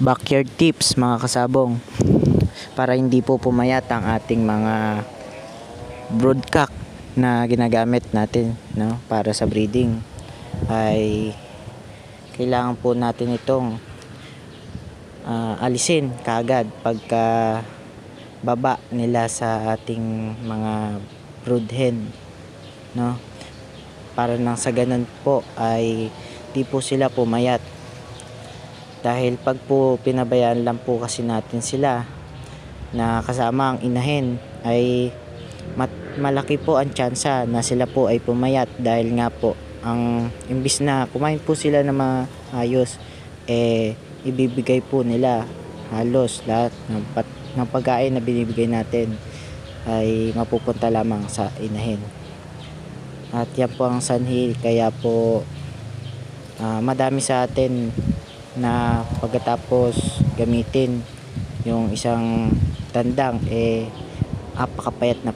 backyard tips mga kasabong, para hindi po pumayat ang ating mga broodcock na ginagamit natin, no, para sa breeding. Ay kailangan po natin itong alisin kaagad pagka baba nila sa ating mga brood hen, no, para nang sa ganun po ay di po sila pumayat. Dahil pag po pinabayaan lang po kasi natin sila na kasama ang inahin, ay malaki po ang tsansa na sila po ay pumayat, dahil nga po ang imbis na kumain po sila na maayos, ibibigay po nila halos lahat ng pagkain na binibigay natin ay mapupunta lamang sa inahin. At yan po ang sanhi kaya po madami sa atin na pagkatapos gamitin yung isang tandang, apakapayat na